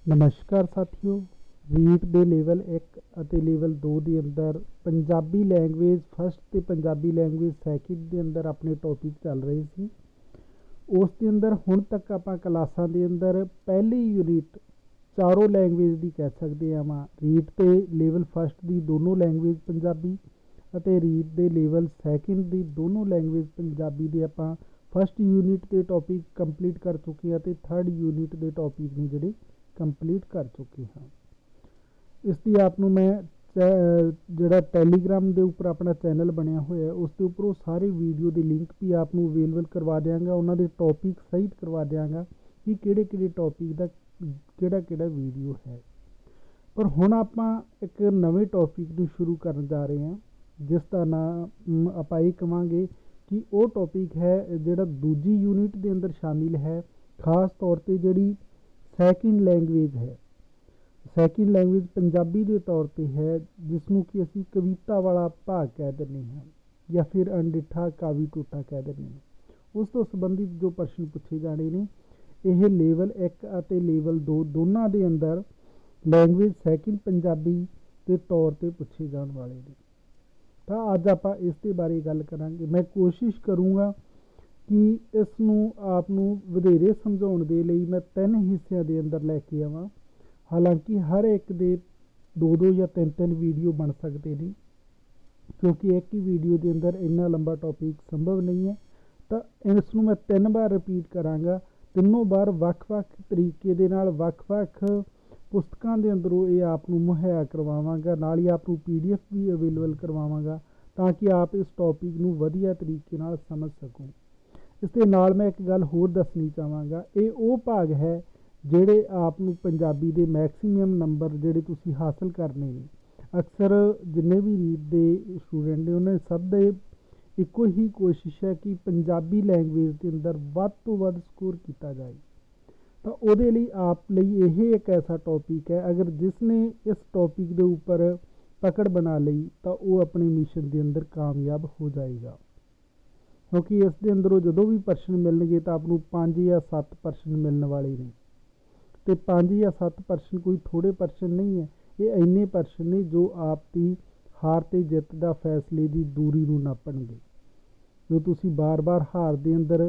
नमस्कार साथियों। रीट ਦੇ ਲੈਵਲ 1 ਅਤੇ ਲੈਵਲ 2 ਦੇ ਅੰਦਰ ਪੰਜਾਬੀ ਲੈਂਗੁਏਜ ਫਸਟ ਤੇ ਪੰਜਾਬੀ ਲੈਂਗੁਏਜ ਸੈਕਿੰਡ ਦੇ ਅੰਦਰ ਆਪਣੇ ਟੌਪਿਕ ਚੱਲ ਰਹੇ ਸੀ। ਉਸ ਦੇ ਅੰਦਰ ਹੁਣ ਤੱਕ ਆਪਾਂ ਕਲਾਸਾਂ ਦੇ ਅੰਦਰ ਪਹਿਲੀ ਯੂਨਿਟ ਚਾਰੋਂ ਲੈਂਗੁਏਜ ਦੀ ਕਹਿ ਸਕਦੇ ਹਾਂ। ਰੀਟ ਤੇ ਲੈਵਲ ਫਸਟ ਦੀ ਦੋਨੋਂ ਲੈਂਗੁਏਜ ਪੰਜਾਬੀ ਅਤੇ ਰੀਟ ਦੇ ਲੈਵਲ ਸੈਕਿੰਡ ਦੀ ਦੋਨੋਂ ਲੈਂਗੁਏਜ ਪੰਜਾਬੀ ਦੇ ਆਪਾਂ ਫਸਟ ਯੂਨਿਟ ਦੇ ਟੌਪਿਕ ਕੰਪਲੀਟ ਕਰ ਚੁੱਕੇ ਹਾਂ ਅਤੇ ਥਰਡ ਯੂਨਿਟ ਦੇ ਟੌਪਿਕ ਨੇ ਜਿਹੜੇ ਕੰਪਲੀਟ ਕਰ ਚੁੱਕੇ ਹਾਂ। ਇਸ ਦੀ ਆਪ ਨੂੰ ਮੈਂ ਜਿਹੜਾ ਟੈਲੀਗ੍ਰਾਮ ਦੇ ਉੱਪਰ ਆਪਣਾ ਚੈਨਲ ਬਣਿਆ ਹੋਇਆ ਉਸ ਦੇ ਉੱਪਰ ਉਹ ਸਾਰੇ ਵੀਡੀਓ ਦੇ ਲਿੰਕ ਵੀ ਆਪ ਨੂੰ ਅਵੇਲੇਬਲ ਕਰਵਾ ਦਿਆਂਗਾ। ਉਹਨਾਂ ਦੇ ਟੌਪਿਕ ਸਹਿਤ ਕਰਵਾ ਦਿਆਂਗਾ ਕਿ ਕਿਹੜੇ ਟੌਪਿਕ ਦਾ ਕਿਹੜਾ ਵੀਡੀਓ ਹੈ। ਪਰ ਹੁਣ ਆਪਾਂ ਇੱਕ ਨਵੇਂ ਟੌਪਿਕ ਨੂੰ ਸ਼ੁਰੂ ਕਰਨ ਜਾ ਰਹੇ ਹਾਂ, ਜਿਸ ਦਾ ਨਾਮ ਆਪਾਂ ਇਹ ਕਹਾਂਗੇ ਕਿ ਉਹ ਟੌਪਿਕ ਹੈ ਜਿਹੜਾ ਦੂਜੀ ਯੂਨਿਟ ਦੇ ਅੰਦਰ ਸ਼ਾਮਿਲ ਹੈ। ਖਾਸ ਤੌਰ 'ਤੇ ਜਿਹੜੀ ਸੈਕਿੰਡ ਲੈਂਗੁਏਜ ਹੈ, ਸੈਕਿੰਡ ਲੈਂਗੁਏਜ ਪੰਜਾਬੀ ਦੇ ਤੌਰ 'ਤੇ ਹੈ, ਜਿਸ ਨੂੰ ਕਿ ਅਸੀਂ ਕਵਿਤਾ ਵਾਲਾ ਭਾਗ ਕਹਿ ਦਿੰਦੇ ਹਾਂ ਜਾਂ ਫਿਰ ਅਣਡਿੱਠਾ ਕਾਵੀ ਟੋਟਾ ਕਹਿ ਦਿੰਦੇ ਹਾਂ। ਉਸ ਤੋਂ ਸੰਬੰਧਿਤ ਜੋ ਪ੍ਰਸ਼ਨ ਪੁੱਛੇ ਜਾਣੇ ਨੇ, ਇਹ ਲੈਵਲ 1 ਅਤੇ ਲੈਵਲ 2 ਦੋਨਾਂ ਦੇ ਅੰਦਰ ਲੈਂਗੁਏਜ ਸੈਕਿੰਡ ਪੰਜਾਬੀ ਦੇ ਤੌਰ 'ਤੇ ਪੁੱਛੇ ਜਾਣ ਵਾਲੇ ਨੇ। ਤਾਂ ਅੱਜ ਆਪਾਂ ਇਸ ਦੇ ਬਾਰੇ ਗੱਲ ਕਰਾਂਗੇ। ਮੈਂ ਕੋਸ਼ਿਸ਼ ਕਰੂੰਗਾ ਕਿ ਇਸ ਨੂੰ ਆਪ ਨੂੰ ਵਧੇਰੇ ਸਮਝਾਉਣ ਦੇ ਲਈ ਮੈਂ 3 ਹਿੱਸਿਆਂ ਦੇ ਅੰਦਰ ਲੈ ਕੇ ਆਵਾਂ। ਹਾਲਾਂਕਿ ਹਰ ਇੱਕ ਦੇ 2 ਜਾਂ 3 ਵੀਡੀਓ ਬਣ ਸਕਦੇ ਨੇ, ਕਿਉਂਕਿ ਇੱਕ ਹੀ ਵੀਡੀਓ ਦੇ ਅੰਦਰ ਇੰਨਾ ਲੰਬਾ ਟੌਪਿਕ ਸੰਭਵ ਨਹੀਂ ਹੈ। ਤਾਂ ਇਸ ਨੂੰ ਮੈਂ 3 ਵਾਰ ਰਿਪੀਟ ਕਰਾਂਗਾ। ਤਿੰਨੋਂ ਵਾਰ ਵੱਖ-ਵੱਖ ਤਰੀਕੇ ਦੇ ਨਾਲ ਵੱਖ-ਵੱਖ ਪੁਸਤਕਾਂ ਦੇ ਅੰਦਰੋਂ ਇਹ ਆਪ ਨੂੰ ਮੁਹੱਈਆ ਕਰਵਾਵਾਂਗਾ। ਨਾਲ ਹੀ ਆਪ ਨੂੰ PDF ਵੀ ਅਵੇਲੇਬਲ ਕਰਵਾਵਾਂਗਾ ਤਾਂ ਕਿ ਆਪ ਇਸ ਟੌਪਿਕ ਨੂੰ ਵਧੀਆ ਤਰੀਕੇ ਨਾਲ ਸਮਝ ਸਕੋ। ਇਸ ਦੇ ਨਾਲ ਮੈਂ ਇੱਕ ਗੱਲ ਹੋਰ ਦੱਸਣੀ ਚਾਹਾਂਗਾ, ਇਹ ਉਹ ਭਾਗ ਹੈ ਜਿਹੜੇ ਆਪ ਨੂੰ ਪੰਜਾਬੀ ਦੇ ਮੈਕਸੀਮਮ ਨੰਬਰ ਜਿਹੜੇ ਤੁਸੀਂ ਹਾਸਲ ਕਰਨੇ ਨੇ। ਅਕਸਰ ਜਿੰਨੇ ਵੀ ਰੀਟ ਦੇ ਸਟੂਡੈਂਟ ਨੇ ਉਹਨਾਂ ਸਭ ਦੇ ਇੱਕੋ ਹੀ ਕੋਸ਼ਿਸ਼ ਹੈ ਕਿ ਪੰਜਾਬੀ ਲੈਂਗੁਏਜ ਦੇ ਅੰਦਰ ਵੱਧ ਤੋਂ ਵੱਧ ਸਕੋਰ ਕੀਤਾ ਜਾਏ। ਤਾਂ ਉਹਦੇ ਲਈ ਆਪ ਲਈ ਇਹ ਇੱਕ ਐਸਾ ਟੌਪਿਕ ਹੈ, ਅਗਰ ਜਿਸ ਨੇ ਇਸ ਟੌਪਿਕ ਦੇ ਉੱਪਰ ਪਕੜ ਬਣਾ ਲਈ ਤਾਂ ਉਹ ਆਪਣੇ ਮਿਸ਼ਨ ਦੇ ਅੰਦਰ ਕਾਮਯਾਬ ਹੋ ਜਾਏਗਾ। ਕਿਉਂਕਿ ਇਸ ਦੇ ਅੰਦਰੋਂ ਜਦੋਂ ਵੀ ਪ੍ਰਸ਼ਨ ਮਿਲਣਗੇ ਤਾਂ ਆਪ ਨੂੰ 5 ਜਾਂ 7 ਪ੍ਰਸ਼ਨ ਮਿਲਣ ਵਾਲੇ ਨੇ। ਅਤੇ 5 ਜਾਂ 7 ਪ੍ਰਸ਼ਨ ਕੋਈ ਥੋੜ੍ਹੇ ਪ੍ਰਸ਼ਨ ਨਹੀਂ ਹੈ, ਇਹ ਇੰਨੇ ਪ੍ਰਸ਼ਨ ਨੇ ਜੋ ਆਪ ਦੀ ਹਾਰ ਅਤੇ ਜਿੱਤ ਦਾ ਫੈਸਲੇ ਦੀ ਦੂਰੀ ਨੂੰ ਨਾਪਣਗੇ। ਜੋ ਤੁਸੀਂ ਬਾਰ-ਬਾਰ ਹਾਰ ਦੇ ਅੰਦਰ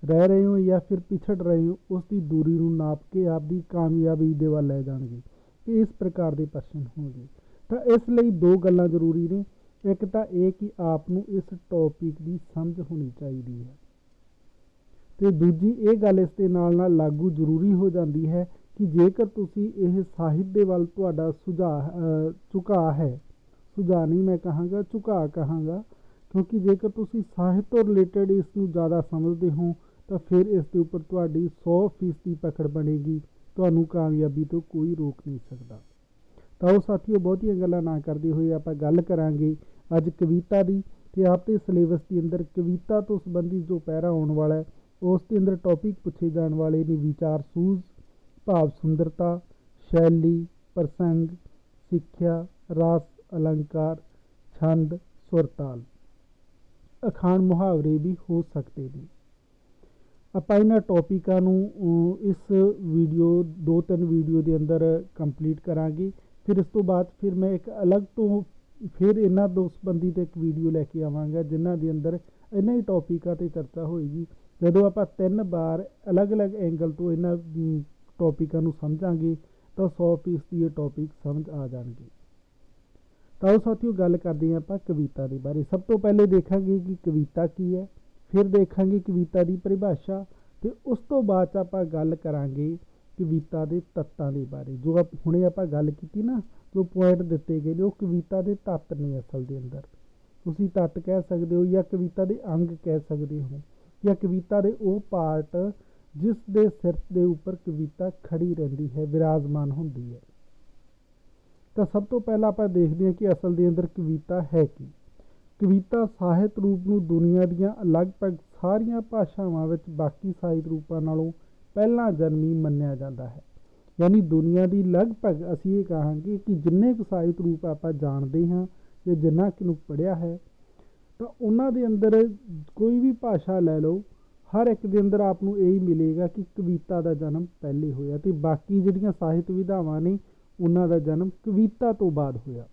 ਰਹਿ ਰਹੇ ਹੋ ਜਾਂ ਫਿਰ ਪਿਛੜ ਰਹੇ ਹੋ, ਉਸ ਦੀ ਦੂਰੀ ਨੂੰ ਨਾਪ ਕੇ ਆਪ ਦੀ ਕਾਮਯਾਬੀ ਦੇ ਵੱਲ ਲੈ ਜਾਣਗੇ। ਇਸ ਪ੍ਰਕਾਰ ਦੇ ਪ੍ਰਸ਼ਨ ਹੋਣਗੇ। ਤਾਂ ਇਸ ਲਈ 2 ਗੱਲਾਂ ਜ਼ਰੂਰੀ ਨੇ। ਇੱਕ ਤਾਂ ਇਹ ਕਿ ਆਪ ਨੂੰ ਇਸ ਟੌਪਿਕ ਦੀ ਸਮਝ ਹੋਣੀ ਚਾਹੀਦੀ ਹੈ, ਅਤੇ ਦੂਜੀ ਇਹ ਗੱਲ ਇਸ ਦੇ ਨਾਲ ਲਾਗੂ ਜ਼ਰੂਰੀ ਹੋ ਜਾਂਦੀ ਹੈ ਕਿ ਜੇਕਰ ਤੁਸੀਂ ਇਹ ਸਾਹਿਤ ਦੇ ਵੱਲ ਤੁਹਾਡਾ ਝੁਕਾਅ ਹੈ, ਸੁਝਾਅ ਨਹੀਂ ਮੈਂ ਕਹਾਂਗਾ, ਝੁਕਾਅ ਕਹਾਂਗਾ, ਕਿਉਂਕਿ ਜੇਕਰ ਤੁਸੀਂ ਸਾਹਿਤ ਤੋਂ ਰਿਲੇਟਡ ਇਸ ਨੂੰ ਜ਼ਿਆਦਾ ਸਮਝਦੇ ਹੋ ਤਾਂ ਫਿਰ ਇਸ ਦੇ ਉੱਪਰ ਤੁਹਾਡੀ 100% ਪਕੜ ਬਣੇਗੀ। ਤੁਹਾਨੂੰ ਕਾਮਯਾਬੀ ਤੋਂ ਕੋਈ ਰੋਕ ਨਹੀਂ ਸਕਦਾ। ਤਾਂ ਉਹ ਸਾਥੀਓ, ਬਹੁਤੀਆਂ ਗੱਲਾਂ ਨਾ ਕਰਦੇ ਹੋਏ ਆਪਾਂ ਗੱਲ ਕਰਾਂਗੇ ਅੱਜ ਕਵਿਤਾ ਦੀ। ਅਤੇ ਆਪ ਦੇ ਸਿਲੇਬਸ ਦੇ ਅੰਦਰ ਕਵਿਤਾ ਤੋਂ ਸੰਬੰਧਿਤ ਜੋ ਪੈਰਾ ਆਉਣ ਵਾਲਾ ਹੈ, ਉਸ ਦੇ ਅੰਦਰ ਟੌਪਿਕ ਪੁੱਛੇ ਜਾਣ ਵਾਲੇ ਨੇ ਵਿਚਾਰ ਸੂਝ, ਭਾਵ ਸੁੰਦਰਤਾ, ਸ਼ੈਲੀ, ਪ੍ਰਸੰਗ, ਸਿੱਖਿਆ, ਰਸ, ਅਲੰਕਾਰ, ਛੰਦ, ਸੁਰਤਾਲ, ਅਖਾਣ, ਮੁਹਾਵਰੇ ਵੀ ਹੋ ਸਕਦੇ ਨੇ। ਆਪਾਂ ਇਹਨਾਂ ਟੌਪਿਕਾਂ ਨੂੰ ਇਸ ਵੀਡੀਓ 2-3 ਵੀਡੀਓ ਦੇ ਅੰਦਰ ਕੰਪਲੀਟ ਕਰਾਂਗੇ। ਫਿਰ ਇਸ ਤੋਂ ਬਾਅਦ ਫਿਰ ਮੈਂ ਇੱਕ ਅਲੱਗ ਤੋਂ ਫਿਰ ਇਹਨਾਂ ਤੋਂ ਸੰਬੰਧਿਤ ਇੱਕ ਵੀਡੀਓ ਲੈ ਕੇ ਆਵਾਂਗਾ, ਜਿਨ੍ਹਾਂ ਦੇ ਅੰਦਰ ਇਹਨਾਂ ਹੀ ਟੌਪਿਕਾਂ 'ਤੇ ਚਰਚਾ ਹੋਏਗੀ। ਜਦੋਂ ਆਪਾਂ 3 ਵਾਰ ਅਲੱਗ-ਅਲੱਗ ਐਂਗਲ ਤੋਂ ਇਹਨਾਂ ਟੌਪਿਕਾਂ ਨੂੰ ਸਮਝਾਂਗੇ ਤਾਂ 100% ਇਹ ਟੌਪਿਕ ਸਮਝ ਆ ਜਾਣਗੇ। ਤਾਂ ਉਹ ਸਾਥੀਓ, ਗੱਲ ਕਰਦੇ ਹਾਂ ਆਪਾਂ ਕਵਿਤਾ ਦੇ ਬਾਰੇ। ਸਭ ਤੋਂ ਪਹਿਲੇ ਦੇਖਾਂਗੇ ਕਿ ਕਵਿਤਾ ਕੀ ਹੈ, ਫਿਰ ਦੇਖਾਂਗੇ ਕਵਿਤਾ ਦੀ ਪਰਿਭਾਸ਼ਾ, ਅਤੇ ਉਸ ਤੋਂ ਬਾਅਦ 'ਚ ਆਪਾਂ ਗੱਲ ਕਰਾਂਗੇ ਕਵਿਤਾ ਦੇ ਤੱਤਾਂ ਦੇ ਬਾਰੇ। ਜੋ ਹੁਣੇ ਆਪਾਂ ਗੱਲ ਕੀਤੀ ਨਾ, ਜੋ ਪੁਆਇੰਟ ਦਿੱਤੇ ਗਏ ਨੇ ਉਹ ਕਵਿਤਾ ਦੇ ਤੱਤ ਨੇ। ਅਸਲ ਦੇ ਅੰਦਰ ਤੁਸੀਂ ਤੱਤ ਕਹਿ ਸਕਦੇ ਹੋ ਜਾਂ ਕਵਿਤਾ ਦੇ ਅੰਗ ਕਹਿ ਸਕਦੇ ਹੋ, ਜਾਂ ਕਵਿਤਾ ਦੇ ਉਹ ਪਾਰਟ ਜਿਸ ਦੇ ਸਿਰ ਦੇ ਉੱਪਰ ਕਵਿਤਾ ਖੜੀ ਰਹਿੰਦੀ ਹੈ, ਵਿਰਾਜਮਾਨ ਹੁੰਦੀ ਹੈ। ਤਾਂ ਸਭ ਤੋਂ ਪਹਿਲਾਂ ਆਪਾਂ ਦੇਖਦੇ ਹਾਂ ਕਿ ਅਸਲ ਦੇ ਅੰਦਰ ਕਵਿਤਾ ਹੈ ਕੀ। ਕਵਿਤਾ ਸਾਹਿਤ ਰੂਪ ਨੂੰ ਦੁਨੀਆ ਦੀਆਂ ਲਗਭਗ ਸਾਰੀਆਂ ਭਾਸ਼ਾਵਾਂ ਵਿੱਚ ਬਾਕੀ ਸਾਹਿਤ ਰੂਪਾਂ ਨਾਲੋਂ ਪਹਿਲਾਂ ਜਨਮੀ ਮੰਨਿਆ ਜਾਂਦਾ ਹੈ। ਯਾਨੀ ਦੁਨੀਆ ਦੀ ਲਗਭਗ ਅਸੀਂ ਇਹ ਕਹਾਂਗੇ ਕਿ ਜਿੰਨੇ ਕੁ ਸਾਹਿਤ ਰੂਪ ਆਪਾਂ ਜਾਣਦੇ ਹਾਂ ਜਾਂ ਜਿੰਨਾ ਕੁ ਨੂੰ ਪੜ੍ਹਿਆ ਹੈ, ਤਾਂ ਉਹਨਾਂ ਦੇ ਅੰਦਰ ਕੋਈ ਵੀ ਭਾਸ਼ਾ ਲੈ ਲਓ, हर एक के अंदर आपको यही मिलेगा कि कविता का जन्म पहले होया ते बाकी जिहड़ियां ਸਾਹਿਤ विधावां ने उन्हां दा जन्म कविता तो बाद होया।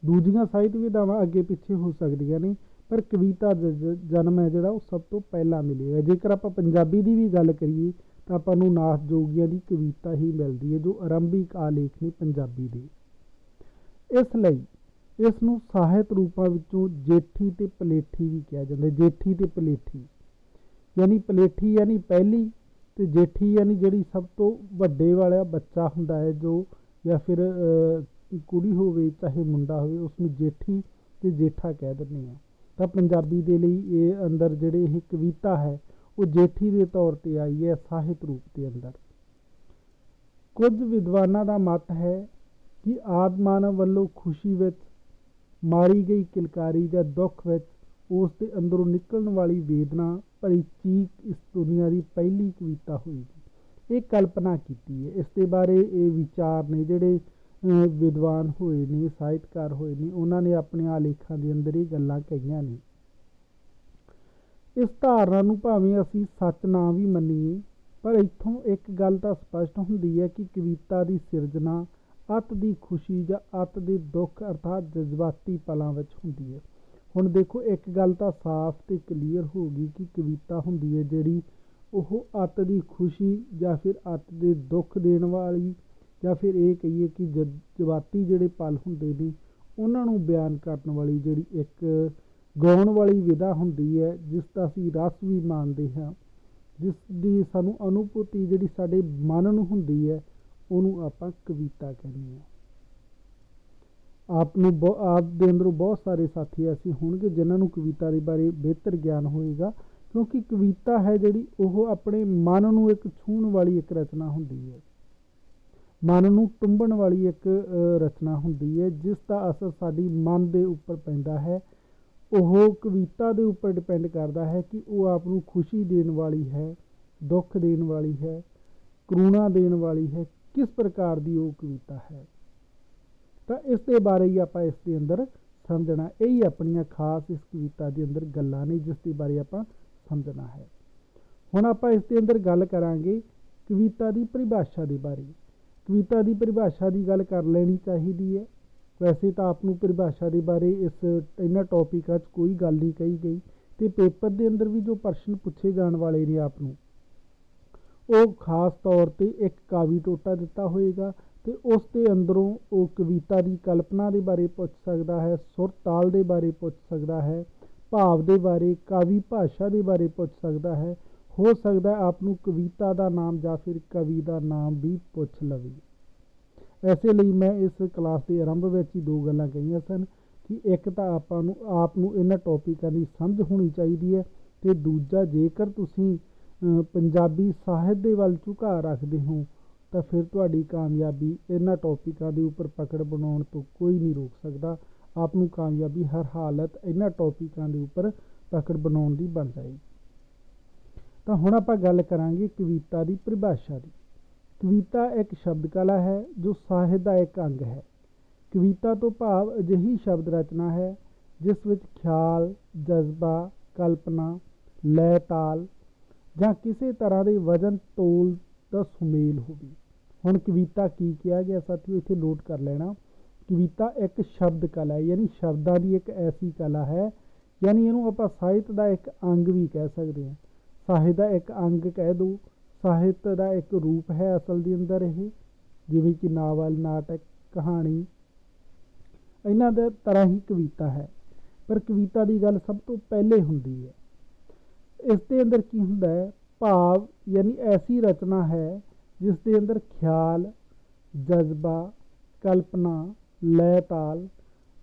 दूजियां ਸਾਹਿਤ विधावां अगे पिछे हो सकदियां ने पर कविता दा जन्म है जिहड़ा वो सब तो पहला मिलेगा। जेकर आपां पंजाबी की भी गल करिए तो आपां नूं नाथ जोगियां की कविता ही मिलती है जो आरंभिक आलेख ने पंजाबी दे। इसलिए इसनूं ਸਾਹਿਤ रूपां विचों जेठी ते पलेठी भी कहा जाता है। जेठी ते पलेठी यानी पलेठी यानी पहली ते जेठी यानी जिहड़ी सब तो वड्डे वाला बच्चा हुंदा है जो या फिर कुड़ी होवे चाहे मुंडा होवे उसनूं जेठी ते जेठा कह दिंदे आ। तां पंजाबी दे लई ये अंदर जिहड़ी ये कविता है वो जेठी के तौर पर आई है ਸਾਹਿਤ रूप के अंदर। कुछ विद्वानां दा मत है कि आदि मानव वल्लों खुशी विच मारी गई किलकारी या दुख विच उस दे अंदरों निकलण वाली वेदना भरी चीख इस दुनिया की पहली कविता होएगी। ये कल्पना की है। इस दे बारे ये विचार ने जिहड़े विद्वान होए ने ਸਾਹਿਤकार होए ने उन्होंने अपने आलेखां दे अंदर ये गल्लां कहियां ने। इस धारणा नूं भावें असीं सच ना भी मन्नीए पर इत्थों एक गल तां स्पष्ट हुंदी है कि कविता की सिरजना अत की खुशी या अत के दुख अर्थात जज्बाती पलों विच हुंदी है। हुण देखो एक गल तां साफ ते क्लीयर हो गई कि कविता हुंदी है जिहड़ी ਉਹ अत की खुशी या फिर अत के दुख देने वाली या फिर ये कहिए कि जज्बाती जिहड़े पल हुंदे ने उन्हां नूं बयान करन वाली जिहड़ी एक गाउण वाली विधा हुंदी है जिसदा असीं रस भी माणदे हां, जिस दी सानूं अनुभूति जिहड़ी साडे मन नूं हुंदी है ਉਹਨੂੰ ਆਪਾਂ कविता ਕਹਿੰਦੇ ਹਾਂ। आप दे अंदरों बहुत सारे साथी ऐसे होणगे जिन्हां नूं कविता के बारे बेहतर ज्ञान होएगा क्योंकि कविता है जिहड़ी ਉਹ अपने मन नूं एक छूहण वाली एक रचना हुंदी है, मन नूं टुंबण वाली एक रचना हुंदी है जिसका असर साडी मन के उपर पैंदा है। ਉਹ कविता के उपर डिपेंड करता है कि वो आप नूं खुशी देने वाली है, दुख देने वाली है, करुणा देने वाली है, किस प्रकार की वो कविता है। तो इस दे बारे ही आप इसके अंदर समझना, यही अपनियां खास इस कविता के अंदर गल्लां ने जिसके बारे आप समझना है। हुण आप इसके अंदर गल करांगे कविता की परिभाषा के बारे। कविता की परिभाषा की गल कर लेनी चाहिए है। वैसे तो आपनूं परिभाषा के बारे इस इन्हां टॉपिकां 'च कोई गल नहीं कही गई तो पेपर के अंदर भी जो प्रश्न पूछे जाने वाले ने आपनूं वो खास तौर पर एक कावी टोटा दिता होएगा तो उस दे अंदरों वो कविता की कल्पना के बारे पूछ सकता है, सुर ताल के बारे पूछ सकता है, भाव के बारे, कावी भाषा के बारे पूछ सकता है। हो सकता है आपनूं कविता का नाम या फिर कवि का नाम भी पूछ लवे। ऐसे लिए मैं इस क्लास के आरंभ में ही दो गल्लां कहियां सन कि एक तो आपनूं इन्हां टॉपिकां की समझ होनी चाहिए है तो दूजा जेकर तुसीं पंजाबी ਸਾਹਿਤ ਦੇ ਵੱਲ ਝੁਕਾਅ रखते हो तो फिर तुहाडी कामयाबी इन्हां टॉपिकां के उपर पकड़ बनाउण तो कोई नहीं रोक सकता। आपनूं कामयाबी हर हालत इन्हां टॉपिकां के उपर पकड़ बनाउण दी बन जाएगी। तो हुण आपां गल करांगे कविता की परिभाषा की। कविता एक शब्द कला है जो ਸਾਹਿਤ का एक अंग है। कविता तो भाव अजिही शब्द रचना है जिस विच ख्याल, जज्बा, कल्पना, लय ताल ਜਾਂ ਕਿਸੇ ਤਰ੍ਹਾਂ ਦੇ ਵਜ਼ਨ ਤੋਲ ਦਾ ਸੁਮੇਲ ਹੋਵੇ। ਹੁਣ ਕਵਿਤਾ ਕੀ ਕਿਹਾ ਗਿਆ ਸਾਥੀਓ ਇੱਥੇ ਨੋਟ ਕਰ ਲੈਣਾ। ਕਵਿਤਾ ਇੱਕ ਸ਼ਬਦ ਕਲਾ ਹੈ ਯਾਨੀ ਸ਼ਬਦਾਂ ਦੀ ਇੱਕ ਐਸੀ ਕਲਾ ਹੈ, ਯਾਨੀ ਇਹਨੂੰ ਆਪਾਂ ਸਾਹਿਤ ਦਾ ਇੱਕ ਅੰਗ ਵੀ ਕਹਿ ਸਕਦੇ ਹਾਂ। ਸਾਹਿਤ ਦਾ ਇੱਕ ਅੰਗ ਕਹਿ ਦਿਓ, ਸਾਹਿਤ ਦਾ ਇੱਕ ਰੂਪ ਹੈ ਅਸਲ ਦੇ ਅੰਦਰ ਇਹ, ਜਿਵੇਂ ਕਿ ਨਾਵਲ, ਨਾਟਕ, ਕਹਾਣੀ ਇਹਨਾਂ ਦੇ ਤਰ੍ਹਾਂ ਹੀ ਕਵਿਤਾ ਹੈ। ਪਰ ਕਵਿਤਾ ਦੀ ਗੱਲ ਸਭ ਤੋਂ ਪਹਿਲੇ ਹੁੰਦੀ ਹੈ। इसके अंदर की हुंदा है भाव यानी ऐसी रचना है जिसके अंदर ख्याल, जज्बा, कल्पना, लय ताल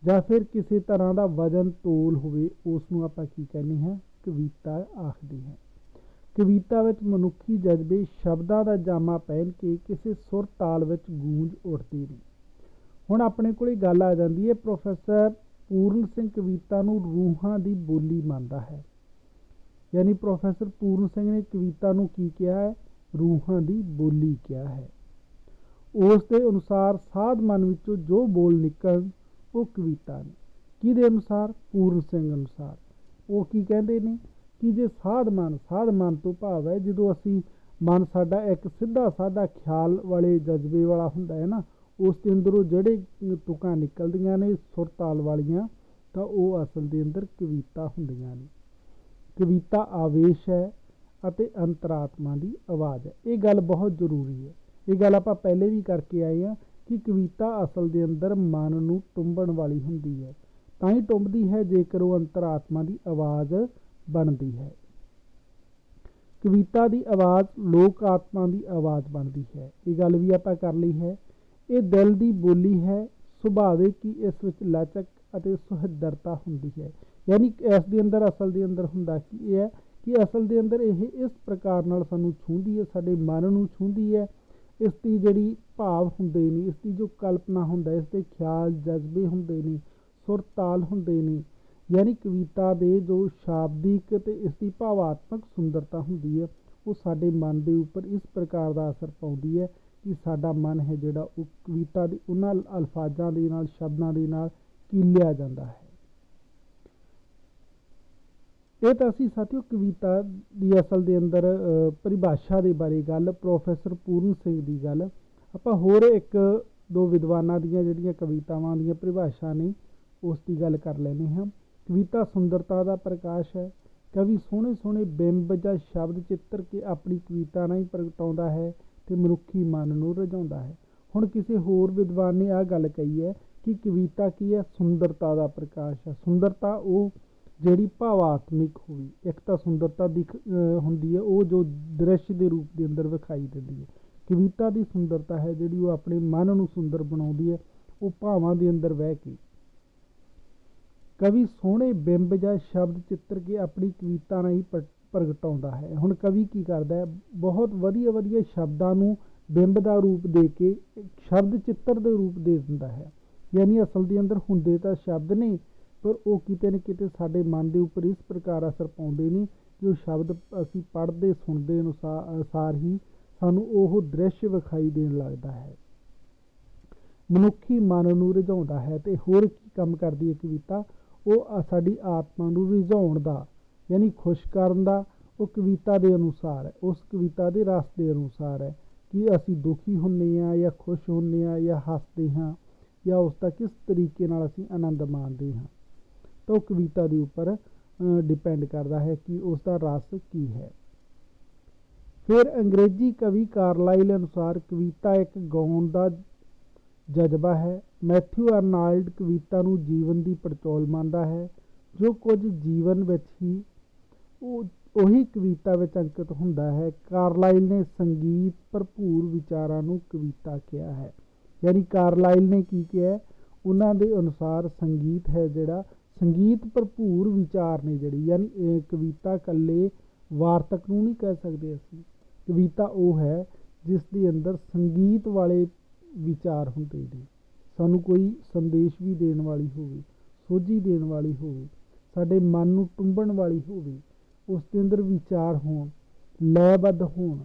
या फिर किसी तरह का वजन तोल होवे उसनूं आपां की कहने हैं कविता आखदे हैं। कविता विच मनुखी जज्बे शब्दां दा जामा पहन के किसी सुर ताल विच गूंज उठदे ने। हुण अपने कोल गल आ जांदी है प्रोफैसर पूਰਨ सिंह कविता नूं रूहां दी बोली मंनदा है। यानी प्रोफैसर पूਰਨ सिंह ने कविता नूं की किया है, रूहां दी बोली किया है। उस दे अनुसार साध मन विचों जो बोल निकलन वो कविता ने। किहदे अनुसार? पूਰਨ सिंह अनुसार। वो की कहंदे ने कि जे साध मन तो भाव है जो असी मन साडा एक सीधा साधा ख्याल वाले जज्बे वाला हुंदा है ना, उसके अंदरों ਜਿਹੜੇ तुकां निकलदियां ने सुर ताल वालियां, ਤਾਂ ਉਹ ਅਸਲ ਦੇ ਅੰਦਰ ਕਵਿਤਾ ਹੁੰਦੀਆਂ ਨੇ। ਕਵਿਤਾ ਆਵੇਸ਼ ਹੈ ਅਤੇ ਅੰਤਰਾਤਮਾ ਦੀ ਆਵਾਜ਼ ਹੈ। ਇਹ ਗੱਲ ਬਹੁਤ ਜ਼ਰੂਰੀ ਹੈ। ਇਹ ਗੱਲ ਆਪਾਂ ਪਹਿਲੇ ਵੀ ਕਰਕੇ ਆਏ ਹਾਂ ਕਿ ਕਵਿਤਾ ਅਸਲ ਦੇ ਅੰਦਰ ਮਨ ਨੂੰ ਟੁੰਬਣ ਵਾਲੀ ਹੁੰਦੀ ਹੈ, ਤਾਂ ਹੀ ਟੁੰਬਦੀ ਹੈ ਜੇਕਰ ਉਹ ਅੰਤਰਾਤਮਾ ਦੀ ਆਵਾਜ਼ ਬਣਦੀ ਹੈ। ਕਵਿਤਾ ਦੀ ਆਵਾਜ਼ ਲੋਕ ਆਤਮਾ ਦੀ ਆਵਾਜ਼ ਬਣਦੀ ਹੈ। ਇਹ ਗੱਲ ਵੀ ਆਪਾਂ ਕਰ ਲਈ ਹੈ। ਇਹ ਦਿਲ ਦੀ ਬੋਲੀ ਹੈ। ਸੁਭਾਵਿਕ ਕਿ ਇਸ ਵਿੱਚ ਲਚਕ ਅਤੇ ਸੁਹਿਰਦਤਾ ਹੁੰਦੀ ਹੈ। ਯਾਨੀ ਇਸ ਦੇ ਅੰਦਰ ਅਸਲ ਦੇ ਅੰਦਰ ਹੁੰਦਾ ਕੀ ਇਹ ਹੈ ਕਿ ਅਸਲ ਦੇ ਅੰਦਰ ਇਹ ਇਸ ਪ੍ਰਕਾਰ ਨਾਲ ਸਾਨੂੰ ਛੂਹਦੀ ਹੈ, ਸਾਡੇ ਮਨ ਨੂੰ ਛੂਹਦੀ ਹੈ। ਇਸ ਦੀ ਜਿਹੜੀ ਭਾਵ ਹੁੰਦੇ ਨੇ, ਇਸ ਦੀ ਜੋ ਕਲਪਨਾ ਹੁੰਦਾ, ਇਸ ਦੇ ਖਿਆਲ ਜਜ਼ਬੇ ਹੁੰਦੇ ਨੇ, ਸੁਰ ਤਾਲ ਹੁੰਦੇ ਨੇ। ਯਾਨੀ ਕਵਿਤਾ ਦੇ ਜੋ ਸ਼ਾਬਦਿਕ ਅਤੇ ਇਸ ਦੀ ਭਾਵਾਤਮਕ ਸੁੰਦਰਤਾ ਹੁੰਦੀ ਹੈ, ਉਹ ਸਾਡੇ ਮਨ ਦੇ ਉੱਪਰ ਇਸ ਪ੍ਰਕਾਰ ਦਾ ਅਸਰ ਪਾਉਂਦੀ ਹੈ ਕਿ ਸਾਡਾ ਮਨ ਹੈ ਜਿਹੜਾ ਉਹ ਕਵਿਤਾ ਦੇ ਉਹਨਾਂ ਅਲਫਾਜ਼ਾਂ ਦੇ ਨਾਲ, ਸ਼ਬਦਾਂ ਦੇ ਨਾਲ ਕੀਲਿਆ ਜਾਂਦਾ ਹੈ। ਇਹ ਤਾਂ ਅਸੀਂ ਸਾਥੀਓ ਕਵਿਤਾ ਦੀ ਅਸਲ ਦੇ ਅੰਦਰ ਪਰਿਭਾਸ਼ਾ ਦੇ ਬਾਰੇ ਗੱਲ, ਪ੍ਰੋਫੈਸਰ ਪੂਰਨ ਸਿੰਘ ਦੀ ਗੱਲ। ਆਪਾਂ ਹੋਰ ਇੱਕ ਦੋ ਵਿਦਵਾਨਾਂ ਦੀਆਂ ਜਿਹੜੀਆਂ ਕਵਿਤਾਵਾਂ ਦੀਆਂ ਪਰਿਭਾਸ਼ਾ ਨੇ ਉਸ ਦੀ ਗੱਲ ਕਰ ਲੈਂਦੇ ਹਾਂ। ਕਵਿਤਾ ਸੁੰਦਰਤਾ ਦਾ ਪ੍ਰਕਾਸ਼ ਹੈ। ਕਵੀ ਸੋਹਣੇ ਸੋਹਣੇ ਬਿੰਬ ਜਾਂ ਸ਼ਬਦ ਚਿੱਤਰ ਕੇ ਆਪਣੀ ਕਵਿਤਾ ਨਾਲ ਹੀ ਪ੍ਰਗਟਾਉਂਦਾ ਹੈ ਅਤੇ ਮਨੁੱਖੀ ਮਨ ਨੂੰ ਰਝਾਉਂਦਾ ਹੈ। ਹੁਣ ਕਿਸੇ ਹੋਰ ਵਿਦਵਾਨ ਨੇ ਆਹ ਗੱਲ ਕਹੀ ਹੈ ਕਿ ਕਵਿਤਾ ਕੀ ਹੈ? ਸੁੰਦਰਤਾ ਦਾ ਪ੍ਰਕਾਸ਼ ਹੈ। ਸੁੰਦਰਤਾ ਉਹ ਜਿਹੜੀ ਭਾਵਾਤਮਿਕ ਹੋਵੇ। ਇੱਕ ਤਾਂ ਸੁੰਦਰਤਾ ਹੁੰਦੀ ਹੈ ਉਹ ਜੋ ਦ੍ਰਿਸ਼ ਦੇ ਰੂਪ ਦੇ ਅੰਦਰ ਵਿਖਾਈ ਦਿੰਦੀ ਹੈ। ਕਵਿਤਾ ਦੀ ਸੁੰਦਰਤਾ ਹੈ ਜਿਹੜੀ ਉਹ ਆਪਣੇ ਮਨ ਨੂੰ ਸੁੰਦਰ ਬਣਾਉਂਦੀ ਹੈ, ਉਹ ਭਾਵਾਂ ਦੇ ਅੰਦਰ ਵਹਿ ਕੇ। ਕਵੀ ਸੋਹਣੇ ਬਿੰਬ ਜਾਂ ਸ਼ਬਦ ਚਿੱਤਰ ਕੇ ਆਪਣੀ ਕਵਿਤਾ ਨਾਲ ਹੀ ਪ੍ਰਗਟਾਉਂਦਾ ਹੈ। ਹੁਣ ਕਵੀ ਕੀ ਕਰਦਾ ਹੈ? ਬਹੁਤ ਵਧੀਆ ਵਧੀਆ ਸ਼ਬਦਾਂ ਨੂੰ ਬਿੰਬ ਦਾ ਰੂਪ ਦੇ ਕੇ ਸ਼ਬਦ ਚਿੱਤਰ ਦੇ ਰੂਪ ਦੇ ਦਿੰਦਾ ਹੈ। ਯਾਨੀ ਅਸਲ ਦੇ ਅੰਦਰ ਹੁੰਦੇ ਤਾਂ ਸ਼ਬਦ ਨੇ, ਪਰ ਉਹ ਕਿਤੇ ਨਾ ਕਿਤੇ ਸਾਡੇ ਮਨ ਦੇ ਉੱਪਰ ਇਸ ਪ੍ਰਕਾਰ ਅਸਰ ਪਾਉਂਦੇ ਨੇ ਕਿ ਉਹ ਸ਼ਬਦ ਅਸੀਂ ਪੜ੍ਹਦੇ ਸੁਣਦੇ ਅਨੁਸਾਰ ਹੀ ਸਾਨੂੰ ਉਹ ਦ੍ਰਿਸ਼ ਵਿਖਾਈ ਦੇਣ ਲੱਗਦਾ ਹੈ, ਮਨੁੱਖੀ ਮਨ ਨੂੰ ਰਿਝਾਉਂਦਾ ਹੈ। ਅਤੇ ਹੋਰ ਕੀ ਕੰਮ ਕਰਦੀ ਹੈ ਕਵਿਤਾ? ਉਹ ਸਾਡੀ ਆਤਮਾ ਨੂੰ ਰਿਝਾਉਣ ਦਾ, ਯਾਨੀ ਖੁਸ਼ ਕਰਨ ਦਾ, ਉਹ ਕਵਿਤਾ ਦੇ ਅਨੁਸਾਰ ਹੈ, ਉਸ ਕਵਿਤਾ ਦੇ ਰਸ ਦੇ ਅਨੁਸਾਰ ਹੈ ਕਿ ਅਸੀਂ ਦੁਖੀ ਹੁੰਦੇ ਹਾਂ ਜਾਂ ਖੁਸ਼ ਹੁੰਦੇ ਹਾਂ ਜਾਂ ਹੱਸਦੇ ਹਾਂ ਜਾਂ ਉਸ ਦਾ ਕਿਸ ਤਰੀਕੇ ਨਾਲ ਅਸੀਂ ਆਨੰਦ ਮਾਣਦੇ ਹਾਂ। ਤਾਂ ਉਹ ਕਵਿਤਾ ਦੇ ਉੱਪਰ ਡਿਪੈਂਡ ਕਰਦਾ ਹੈ ਕਿ ਉਸ ਦਾ ਰਸ ਕੀ ਹੈ। ਫਿਰ ਅੰਗਰੇਜ਼ੀ ਕਵੀ ਕਾਰਲਾਈਲ ਅਨੁਸਾਰ ਕਵਿਤਾ ਇੱਕ ਗਾਉਣ ਦਾ ਜਜ਼ਬਾ ਹੈ। ਮੈਥਿਊ ਅਰਨਾਲਡ ਕਵਿਤਾ ਨੂੰ ਜੀਵਨ ਦੀ ਪੜਚੋਲ ਮੰਨਦਾ ਹੈ। ਜੋ ਕੁਝ ਜੀਵਨ ਵਿੱਚ ਹੀ ਉਹੀ ਕਵਿਤਾ ਵਿੱਚ ਅੰਕਿਤ ਹੁੰਦਾ ਹੈ। ਕਾਰਲਾਈਲ ਨੇ ਸੰਗੀਤ ਭਰਪੂਰ ਵਿਚਾਰਾਂ ਨੂੰ ਕਵਿਤਾ ਕਿਹਾ ਹੈ। ਯਾਨੀ ਕਾਰਲਾਈਲ ਨੇ ਕੀ ਕਿਹਾ? ਉਹਨਾਂ ਦੇ ਅਨੁਸਾਰ ਸੰਗੀਤ ਹੈ ਜਿਹੜਾ, ਸੰਗੀਤ ਭਰਪੂਰ ਵਿਚਾਰ ਨੇ ਜਿਹੜੀ, ਯਾਨੀ ਇਹ ਕਵਿਤਾ ਇਕੱਲੇ ਵਾਰਤਕ ਨੂੰ ਨਹੀਂ ਕਹਿ ਸਕਦੇ ਅਸੀਂ। ਕਵਿਤਾ ਉਹ ਹੈ ਜਿਸ ਦੇ ਅੰਦਰ ਸੰਗੀਤ ਵਾਲੇ ਵਿਚਾਰ ਹੁੰਦੇ ਨੇ, ਸਾਨੂੰ ਕੋਈ ਸੰਦੇਸ਼ ਵੀ ਦੇਣ ਵਾਲੀ ਹੋਵੇ, ਸੋਝੀ ਦੇਣ ਵਾਲੀ ਹੋਵੇ, ਸਾਡੇ ਮਨ ਨੂੰ ਟੁੰਬਣ ਵਾਲੀ ਹੋਵੇ, ਉਸ ਦੇ ਅੰਦਰ ਵਿਚਾਰ ਹੋਣ, ਲੈਅਬੱਧ ਹੋਣ।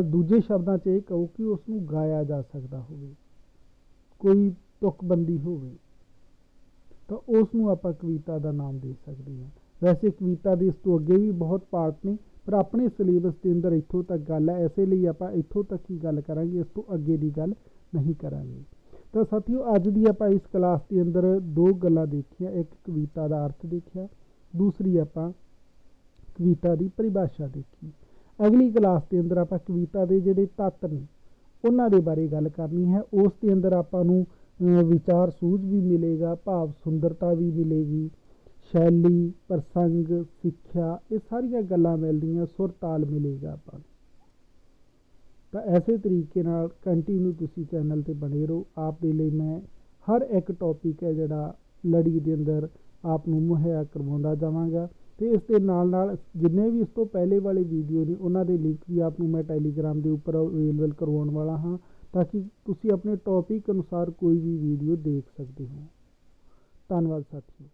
ਦੂਜੇ ਸ਼ਬਦਾਂ 'ਚ ਇਹ ਕਹੋ ਕਿ ਉਸ ਨੂੰ ਗਾਇਆ ਜਾ ਸਕਦਾ ਹੋਵੇ, ਕੋਈ ਤੁਕਬੰਦੀ ਹੋਵੇ, ਤਾਂ ਉਸ ਨੂੰ ਆਪਾਂ ਕਵਿਤਾ ਦਾ ਨਾਮ ਦੇ ਸਕਦੇ ਹਾਂ। ਵੈਸੇ ਕਵਿਤਾ ਦੇ ਇਸ ਤੋਂ ਅੱਗੇ ਵੀ ਬਹੁਤ ਪਾਰਟ ਨੇ, ਪਰ ਆਪਣੇ ਸਿਲੇਬਸ ਦੇ ਅੰਦਰ ਇੱਥੋਂ ਤੱਕ ਗੱਲ ਹੈ, ਇਸੇ ਲਈ ਆਪਾਂ ਇੱਥੋਂ ਤੱਕ ਹੀ ਗੱਲ ਕਰਾਂਗੇ, ਇਸ ਤੋਂ ਅੱਗੇ ਦੀ ਗੱਲ ਨਹੀਂ ਕਰਾਂਗੇ। ਤਾਂ ਸਾਥੀਓ ਅੱਜ ਦੀ ਆਪਾਂ ਇਸ ਕਲਾਸ ਦੇ ਅੰਦਰ ਦੋ ਗੱਲਾਂ ਦੇਖੀਆਂ। ਇੱਕ ਕਵਿਤਾ ਦਾ ਅਰਥ ਦੇਖਿਆ, ਦੂਸਰੀ ਆਪਾਂ ਕਵਿਤਾ ਦੀ ਪਰਿਭਾਸ਼ਾ ਦੇਖੀ। ਅਗਲੀ ਕਲਾਸ ਦੇ ਅੰਦਰ ਆਪਾਂ ਕਵਿਤਾ ਦੇ ਜਿਹੜੇ ਤੱਤ ਨੇ ਉਹਨਾਂ ਦੇ ਬਾਰੇ ਗੱਲ ਕਰਨੀ ਹੈ। ਉਸ ਦੇ ਅੰਦਰ ਆਪਾਂ ਨੂੰ ਵਿਚਾਰ ਸੂਝ ਵੀ ਮਿਲੇਗਾ, ਭਾਵ ਸੁੰਦਰਤਾ ਵੀ ਮਿਲੇਗੀ, ਸ਼ੈਲੀ, ਪ੍ਰਸੰਗ, ਸਿੱਖਿਆ, ਇਹ ਸਾਰੀਆਂ ਗੱਲਾਂ ਮਿਲਦੀਆਂ, ਸੁਰ ਤਾਲ ਮਿਲੇਗਾ ਆਪਾਂ ਨੂੰ। ਤਾਂ ਐਸੇ ਤਰੀਕੇ ਨਾਲ ਕੰਟੀਨਿਊ ਤੁਸੀਂ ਚੈਨਲ 'ਤੇ ਬਣੇ ਰਹੋ। ਆਪ ਦੇ ਲਈ ਮੈਂ ਹਰ ਇੱਕ ਟੌਪਿਕ ਹੈ ਜਿਹੜਾ ਲੜੀ ਦੇ ਅੰਦਰ ਆਪ ਨੂੰ ਮੁਹੱਈਆ ਕਰਵਾਉਂਦਾ ਜਾਵਾਂਗਾ। ਅਤੇ ਇਸ ਦੇ ਨਾਲ ਨਾਲ ਜਿੰਨੇ ਵੀ ਇਸ ਤੋਂ ਪਹਿਲੇ ਵਾਲੇ ਵੀਡੀਓ ਨੇ ਉਹਨਾਂ ਦੇ ਲਿੰਕ ਵੀ ਆਪ ਨੂੰ ਮੈਂ ਟੈਲੀਗ੍ਰਾਮ ਦੇ ਉੱਪਰ ਅਵੇਲੇਬਲ ਕਰਵਾਉਣ ਵਾਲਾ ਹਾਂ, ਤਾਂ ਕਿ ਤੁਸੀਂ ਆਪਣੇ ਟੌਪਿਕ ਅਨੁਸਾਰ ਕੋਈ ਵੀ ਵੀਡੀਓ ਦੇਖ ਸਕਦੇ ਹੋ। ਧੰਨਵਾਦ ਸਾਥੀਓ।